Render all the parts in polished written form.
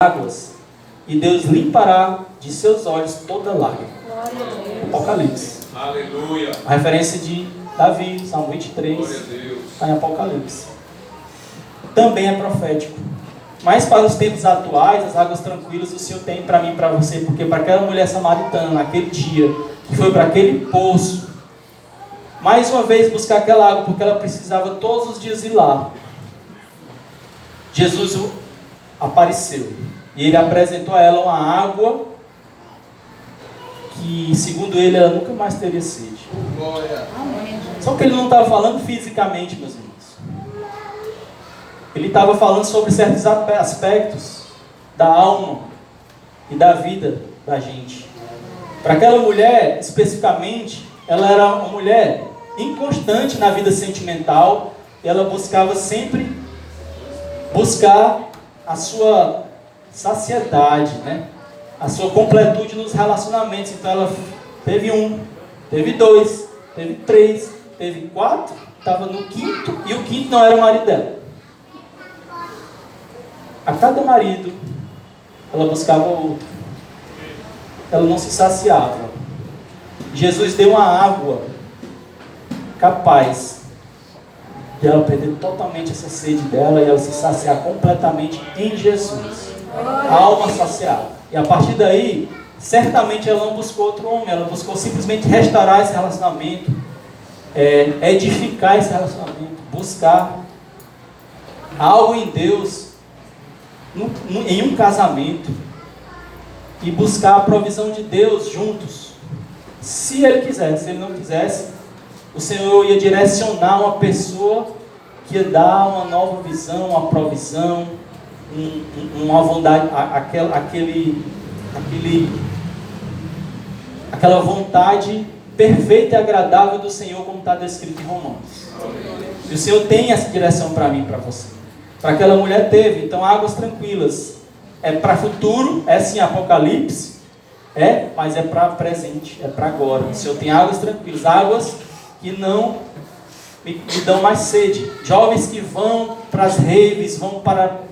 águas, e Deus limpará de seus olhos toda lágrima. Apocalipse. Aleluia. A referência de Davi, Salmo 23, está em Apocalipse. Também é profético. Mas para os tempos atuais, as águas tranquilas o Senhor tem para mim e para você, porque para aquela mulher samaritana, naquele dia, que foi para aquele poço, mais uma vez buscar aquela água, porque ela precisava todos os dias ir lá. Jesus apareceu e ele apresentou a ela uma água que, segundo ele, ela nunca mais teria sede. Só que ele não estava falando fisicamente, meus irmãos. Ele estava falando sobre certos aspectos da alma e da vida da gente. Para aquela mulher, especificamente, ela era uma mulher inconstante na vida sentimental. Ela buscava sempre buscar a sua saciedade, né? A sua completude nos relacionamentos. Então ela teve 1, teve 2, teve 3, teve 4, estava no 5º, e o 5º não era o marido dela. A cada marido ela buscava outro. Ela não se saciava. Jesus deu uma água capaz de ela perder totalmente essa sede dela e ela se saciar completamente em Jesus. A alma saciada. E a partir daí, certamente ela não buscou outro homem, ela buscou simplesmente restaurar esse relacionamento, edificar esse relacionamento, buscar algo em Deus, em um casamento, e buscar a provisão de Deus juntos. Se ele quisesse, se ele não quisesse, o Senhor ia direcionar uma pessoa que ia dar uma nova visão, uma provisão, uma vontade, aquela vontade perfeita e agradável do Senhor, como está descrito em Romanos. E o Senhor tem essa direção para mim e para você. Para aquela mulher teve. Então, águas tranquilas é para futuro, é sim Apocalipse, mas é para presente, é para agora. O Senhor tem águas tranquilas, águas que não me dão mais sede. Jovens que vão para as raves, vão para...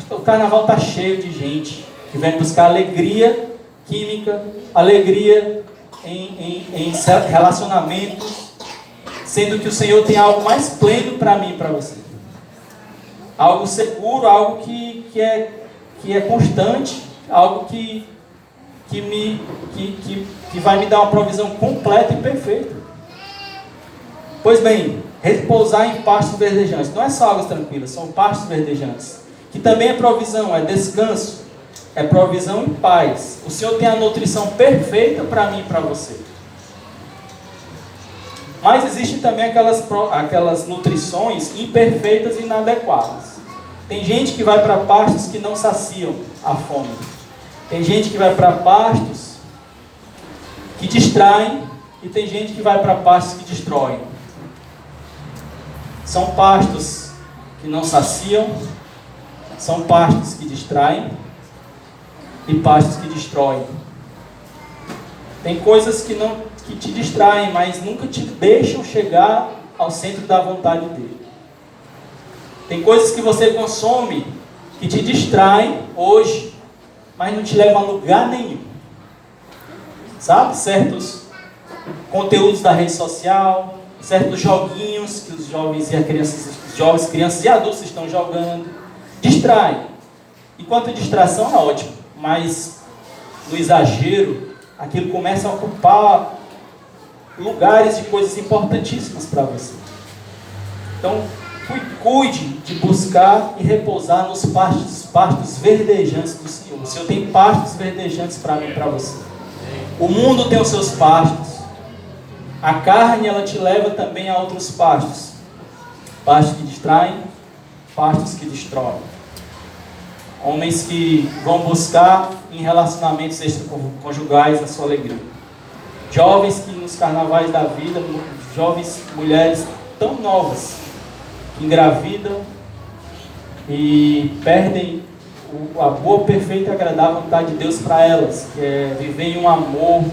O carnaval está cheio de gente que vem buscar alegria química, alegria em relacionamentos, sendo que o Senhor tem algo mais pleno para mim e para você. Algo seguro, algo que é constante, algo que vai me dar uma provisão completa e perfeita. Pois bem, repousar em pastos verdejantes. Não é só águas tranquilas, são pastos verdejantes. Que também é provisão, é descanso, é provisão e paz. O Senhor tem a nutrição perfeita para mim e para você. Mas existem também aquelas nutrições imperfeitas e inadequadas. Tem gente que vai para pastos que não saciam a fome. Tem gente que vai para pastos que distraem. E tem gente que vai para pastos que destroem. São pastos que não saciam. São pastos que distraem. E pastos que destroem. Tem coisas que te distraem, mas nunca te deixam chegar ao centro da vontade dele. Tem coisas que você consome que te distraem hoje, mas não te levam a lugar nenhum. Sabe? Certos conteúdos da rede social, certos joguinhos que os jovens e crianças e adultos estão jogando, distraem. Enquanto a distração é ótimo, mas no exagero, aquilo começa a ocupar lugares de coisas importantíssimas para você. Então, cuide de buscar e repousar nos pastos verdejantes do Senhor. O Senhor tem pastos verdejantes para mim e para você. O mundo tem os seus pastos. A carne, ela te leva também a outros pastos. Pastos que distraem, pastos que destroem. Homens que vão buscar em relacionamentos extraconjugais a sua alegria. Jovens que nos carnavais da vida, jovens mulheres tão novas, que engravidam e perdem a boa, perfeita e agradável vontade de Deus para elas, que é viver em um amor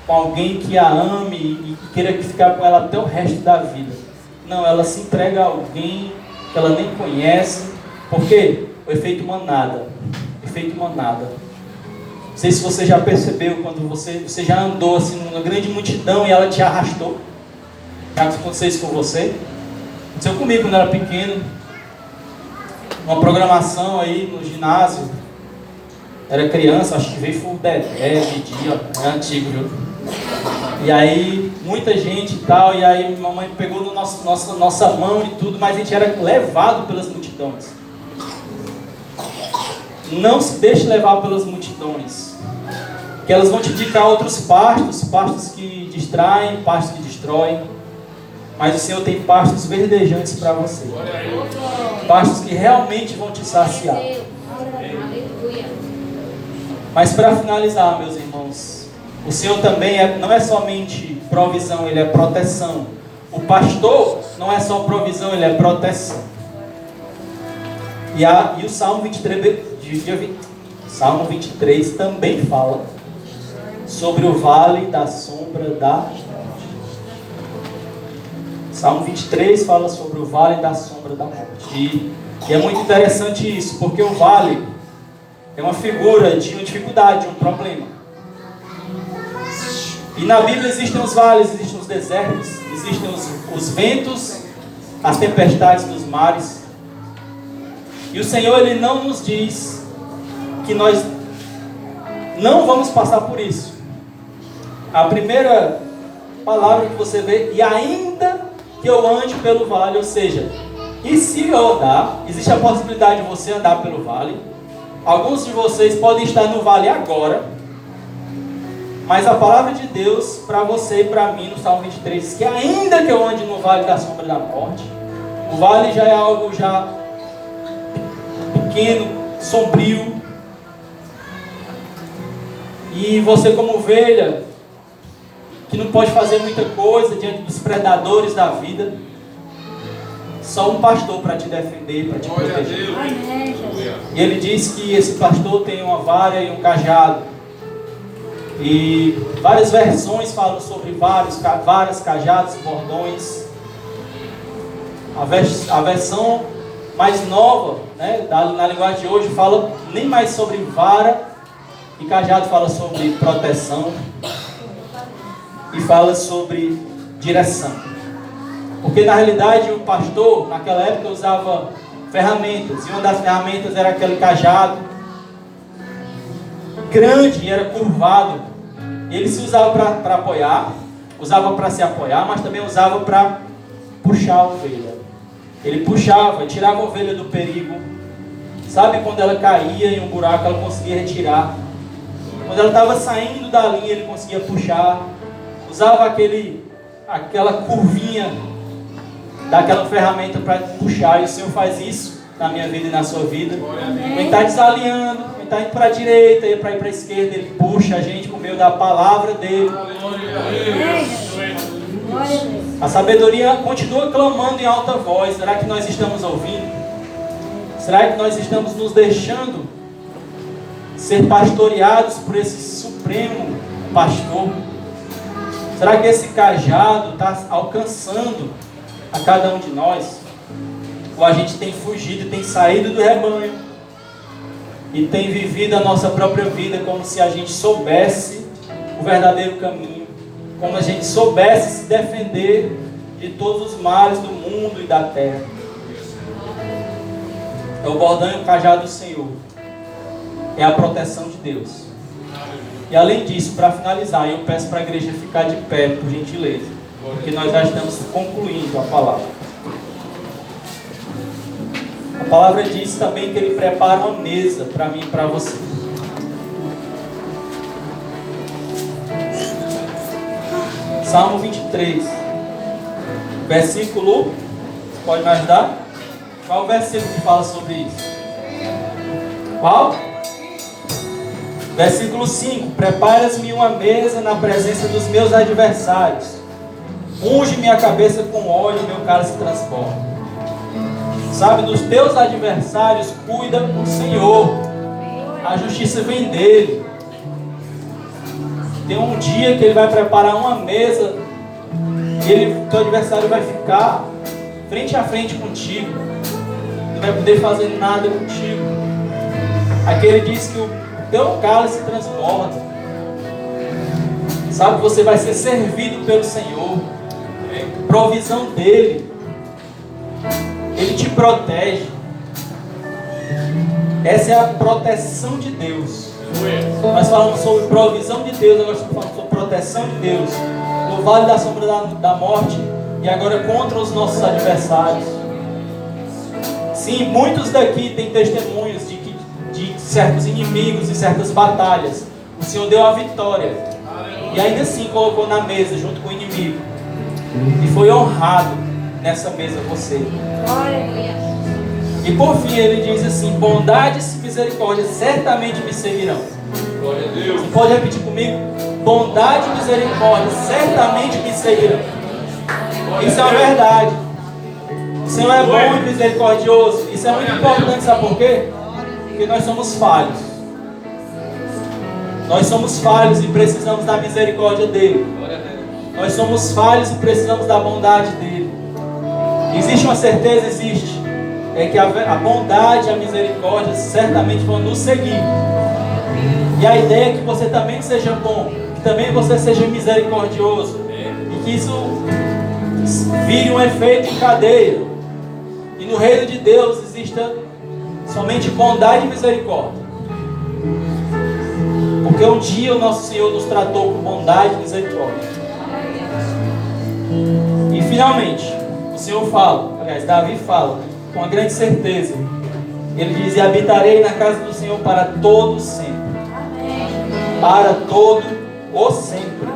com alguém que a ame e queira ficar com ela até o resto da vida. Não, ela se entrega a alguém que ela nem conhece. Por quê? O efeito manada. feito manada. Não sei se você já percebeu quando você já andou assim numa grande multidão e ela te arrastou. Já aconteceu isso com você? Aconteceu comigo quando eu era pequeno. Uma programação aí no ginásio. Era criança, acho que veio Full Dedé, dia, é antigo, viu? E aí, muita gente e tal, e aí mamãe pegou no nossa mão e tudo, mas a gente era levado pelas multidões. Não se deixe levar pelas multidões, que elas vão te indicar outros pastos que distraem, pastos que destroem, mas o Senhor tem pastos verdejantes para você, pastos que realmente vão te saciar. Mas para finalizar, meus irmãos, o Senhor também não é somente provisão, Ele é proteção. O pastor não é só provisão, Ele é proteção. E o Salmo 23 também fala sobre o vale da sombra da morte. Salmo 23 fala sobre o vale da sombra da morte. E é muito interessante isso, porque o vale é uma figura de uma dificuldade, de um problema. E na Bíblia existem os vales, existem os desertos, existem os ventos, as tempestades dos mares. E o Senhor, Ele não nos diz que nós não vamos passar por isso. A primeira palavra que você vê, e ainda que eu ande pelo vale, ou seja, e se eu andar, existe a possibilidade de você andar pelo vale. Alguns de vocês podem estar no vale agora, mas a palavra de Deus para você e para mim no Salmo 23 diz que ainda que eu ande no vale da sombra da morte, o vale já é algo já pequeno, sombrio, e você como ovelha que não pode fazer muita coisa diante dos predadores da vida, só um pastor para te defender, para te proteger. E ele diz que esse pastor tem uma vara e um cajado. E várias versões falam sobre varas, cajados, bordões. A versão mais nova, né, na linguagem de hoje, fala nem mais sobre vara e cajado, fala sobre proteção e fala sobre direção. Porque na realidade o pastor naquela época usava ferramentas, e uma das ferramentas era aquele cajado grande e era curvado. Ele se usava para apoiar, usava para se apoiar, mas também usava para puxar a ovelha. Ele puxava, tirava a ovelha do perigo. Sabe quando ela caía em um buraco, ela conseguia retirar. Quando ela estava saindo da linha, ele conseguia puxar. Usava aquela curvinha daquela ferramenta para puxar. E o Senhor faz isso na minha vida e na sua vida. Quem está desalinhando, quem está indo para a direita e para ir para a esquerda, Ele puxa a gente por meio da palavra dEle. A sabedoria continua clamando em alta voz. Será que nós estamos ouvindo? Será que nós estamos nos deixando ser pastoreados por esse supremo pastor? Será que esse cajado está alcançando a cada um de nós? Ou a gente tem fugido, tem saído do rebanho e tem vivido a nossa própria vida como se a gente soubesse o verdadeiro caminho, como a gente soubesse se defender de todos os males do mundo e da terra? É o bordão e o cajado do Senhor, é a proteção de Deus. E além disso, para finalizar, eu peço para a igreja ficar de pé, por gentileza, porque nós já estamos concluindo a palavra. A palavra diz também que Ele prepara uma mesa para mim e para você. Salmo 23, versículo, pode me ajudar? Qual o versículo que fala sobre isso? Qual? Versículo 5: Preparas-me uma mesa na presença dos meus adversários. Unge minha cabeça com óleo e meu cálice transborda. Sabe, dos teus adversários cuida o Senhor. A justiça vem dEle. Tem um dia que Ele vai preparar uma mesa e teu adversário vai ficar frente a frente contigo. Não vai poder fazer nada contigo. Aqui ele diz que o teu cálice transborda. Sabe, você vai ser servido pelo Senhor. Provisão dele. Ele te protege. Essa é a proteção de Deus. Nós falamos sobre provisão de Deus, agora estamos falando sobre proteção de Deus. No vale da sombra da morte e agora contra os nossos adversários. Sim, muitos daqui têm testemunhos de certos inimigos e certas batalhas. O Senhor deu a vitória. E ainda assim colocou na mesa junto com o inimigo. E foi honrado nessa mesa você. E por fim ele diz assim: bondade e misericórdia certamente me seguirão. Glória a Deus. Você pode repetir comigo? Bondade e misericórdia certamente me seguirão. Isso é uma verdade. O Senhor é bom e misericordioso. Isso é muito importante, sabe por quê? Porque nós somos falhos. Nós somos falhos e precisamos da misericórdia dele. Nós somos falhos e precisamos da bondade dele. Existe uma certeza? Existe. É que a bondade e a misericórdia certamente vão nos seguir. E a ideia é que você também seja bom, que também você seja misericordioso. E que isso vire um efeito em cadeia. E no reino de Deus exista somente bondade e misericórdia. Porque um dia o nosso Senhor nos tratou com bondade e misericórdia. E finalmente, o Senhor fala, aliás, Davi fala, com uma grande certeza. Ele diz: e habitarei na casa do Senhor para todo sempre. Para todo o sempre.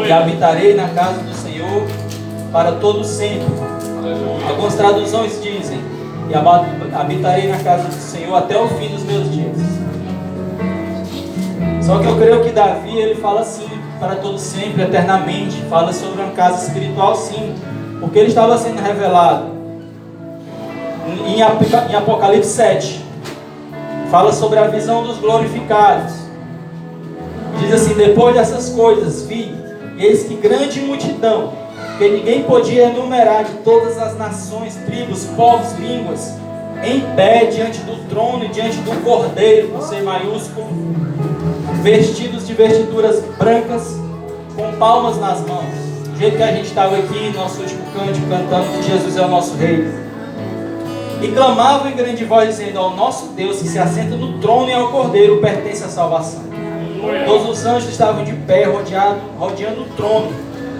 E habitarei na casa do Senhor para todo sempre. Algumas traduções dizem: e habitarei na casa do Senhor até o fim dos meus dias. Só que eu creio que Davi, ele fala assim, para todo sempre, eternamente. Fala sobre uma casa espiritual, sim, porque ele estava sendo revelado em Apocalipse 7. Fala sobre a visão dos glorificados. Diz assim: depois dessas coisas vi, e eis que grande multidão, que ninguém podia enumerar, de todas as nações, tribos, povos, línguas, em pé diante do trono e diante do Cordeiro, com C maiúsculo, vestidos de vestiduras brancas, com palmas nas mãos. Do jeito que a gente estava aqui no nosso último cântico, cantando que Jesus é o nosso Rei. E clamavam em grande voz, dizendo: ao nosso Deus que se assenta no trono e ao Cordeiro pertence a salvação. Todos os anjos estavam de pé, rodeando o trono.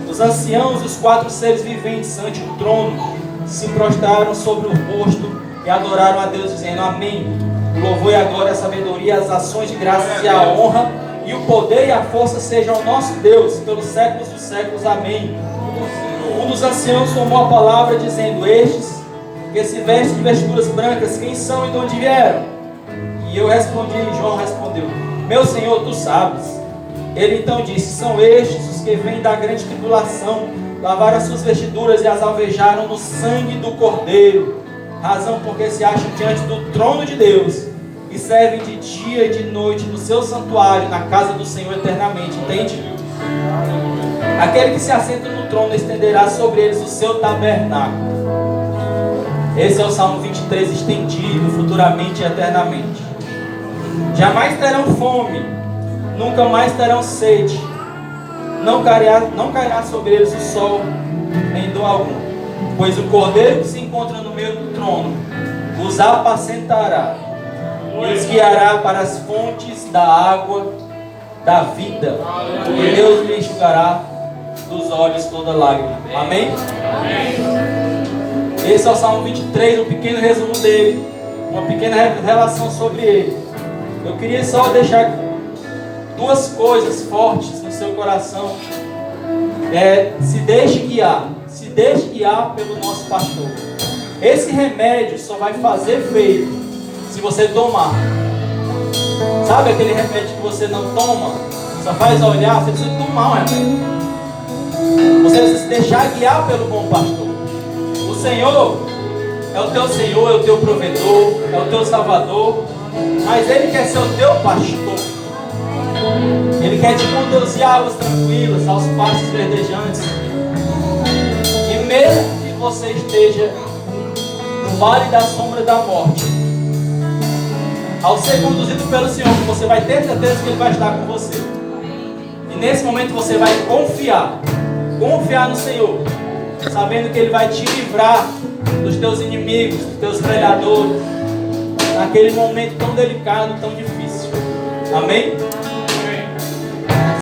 Os anciãos, os 4 seres viventes ante o trono, se prostraram sobre o rosto e adoraram a Deus, dizendo: amém. O louvor e a glória, a sabedoria, as ações de graças e a honra, e o poder e a força sejam ao nosso Deus, pelos séculos dos séculos. Amém. Um dos anciãos tomou a palavra, dizendo: estes que se vestem de vestiduras brancas, quem são e de onde vieram? E eu respondi, João respondeu: meu Senhor, tu sabes. Ele então disse: são estes os que vêm da grande tribulação, lavaram as suas vestiduras e as alvejaram no sangue do Cordeiro, razão porque se acham diante do trono de Deus e servem de dia e de noite no seu santuário, na casa do Senhor eternamente. Entende? Aquele que se assenta no trono estenderá sobre eles o seu tabernáculo. Esse é o Salmo 23 estendido, futuramente e eternamente. Jamais terão fome, nunca mais terão sede, não cairá sobre eles o sol, nem dor algum, pois o Cordeiro que se encontra no meio do trono os apacentará e os guiará para as fontes da água da vida, e Deus lhe enxugará dos olhos toda lágrima. Amém? Esse é o Salmo 23, um pequeno resumo dele, uma pequena relação sobre ele. Eu queria só deixar 2 coisas fortes no seu coração. Se deixe guiar pelo nosso pastor. Esse remédio só vai fazer efeito se você tomar. Sabe aquele remédio que você não toma? Só faz olhar, você precisa tomar um remédio. Você precisa se deixar guiar pelo bom pastor. O Senhor é o teu Senhor, é o teu provedor, é o teu Salvador, mas Ele quer ser o teu pastor. Ele quer te conduzir a águas tranquilas, aos pastos verdejantes. E mesmo que você esteja no vale da sombra da morte, Ao ser conduzido pelo Senhor, você vai ter certeza que Ele vai estar com você. E nesse momento você vai confiar no Senhor, sabendo que Ele vai te livrar dos teus inimigos, dos teus predadores, naquele momento tão delicado, tão difícil. Amém?